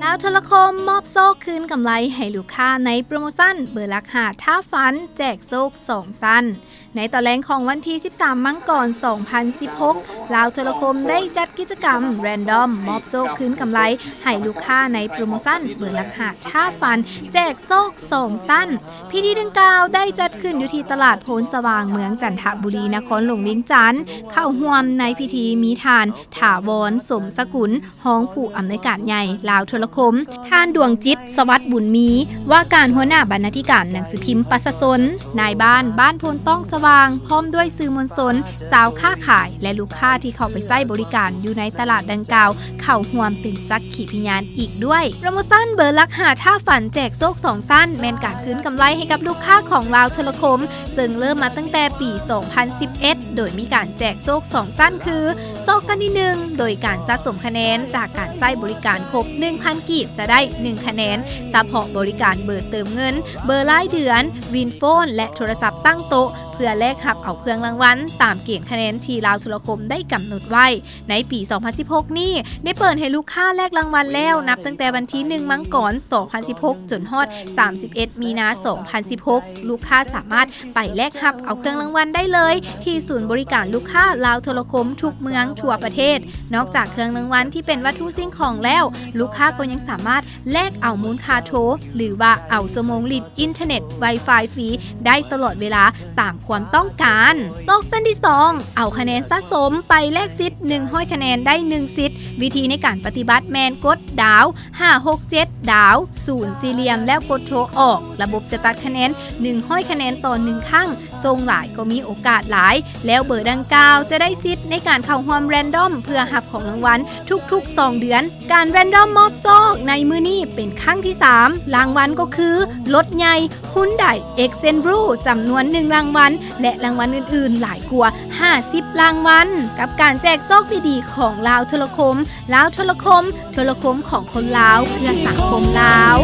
ลาวโทรคมมอบโซ่คืนกำไรให้ลูกค้าในโปรโมชั่นเบอร์ลักหาท่าฟันแจกโซ่2 สั้นในตอนแรกของวันที่ 13 มังกร 2016 ลาวโทรคมได้จัดกิจกรรมแรนดอมมอบโซ่คืนกำไรให้ลูกค้าในโปรโมชั่นเบอร์ลักหาท่าฟันแจกโซ่2 สั้นพิธีดังกล่าวได้จัดขึ้นอยู่ที่ตลาดโพนสว่างเมืองจันทบุรีนครหลวงเวียงจันทน์เข้าร่วมในพิธีมีทานถาวรสมสกุลห้องผู้อำนวยการใหญ่ลาวโทรคมท่านดวงจิตสวัสดิ์บุญมีว่าการหัวหน้าบรรณาธิการหนังสือพิมพ์ปัสสนนายบ้านโพนต้องสว่างพร้อมด้วยสื่อมวลชนสาวค้าขายและลูกค้าที่เข้าไปใช้บริการอยู่ในตลาดดังกล่าวเข้าร่วมเป็นสักขีพยานอีกด้วยโปรโมชั่นเบอร์ลักหาท่าฝันแจกโซ่2 สั้นแม่นการคืนกำไรให้กับลูกค้าของลาวโทรคมซึ่งเริ่มมาตั้งแต่ปี 2011 โดยมีการแจกโซ่2 สั้นคือโซ่สั้นที่1โดยการสะสมคะแนนจากการใช้บริการครบ 1,000 กีบจะได้1 คะแนนซัพพอร์ตบริการเบอร์เติมเงินเบอร์รายเดือนวินโฟนและโทรศัพท์ตั้งโต๊ะเพื่อแลกรับเอาเครื่องรางวัลตามเกณฑ์คะแนนที่ลาวโทรคมได้กำหนดไว้ในปี 2016 นี้ได้เปิดให้ลูกค้าแลกรางวัลแล้วนับตั้งแต่วันที่ 1 มังกร 2016 จนฮอด 31 มีนา 2016 ลูกค้าสามารถไปแลกรับเอาเครื่องรางวัลได้เลยที่ศูนย์บริการลูกค้าลาวโทรคมทุกเมืองทั่วประเทศนอกจากเครื่องรางวัลที่เป็นวัตถุสิ่งของแล้วลูกค้าก็ยังสามารถแลกเอามูลค่าโทรหรือว่าเอาสมงลิดอินเทอร์เน็ต Wi-Fi ฟรีได้ตลอดเวลาตามความต้องการโซ่สั้นที่2เอาคะแนนสะสมไปแลกสิทธิ์100 คะแนนได้1 สิทธิ์วิธีในการปฏิบัติแมนกดดาว567ดาว0 สี่เหลี่ยมแล้วกดโทรออกระบบจะตัดคะแนน100 คะแนนต่อ1 ครั้งทรงหลายก็มีโอกาสหลายแล้วเบอร์ดังกล่าวจะได้สิทธิ์ในการเข้าร่วมแรนดอมเพื่อหับของรางวัลทุกๆ2 เดือนการแรนดอมมอบโซ่ในมื้อนี้เป็นครั้งที่3รางวัลก็คือรถใหญ่หุ้นไดเอ็กเซนบรูจำนวน1 รางวัลและรางวัลอื่นๆหลายกว่า50 รางวัลกับการแจกโซ่ดีๆของลาวโทรคมลาวโทรคมโทรคมของคนลาวเพื่อสังคมลาว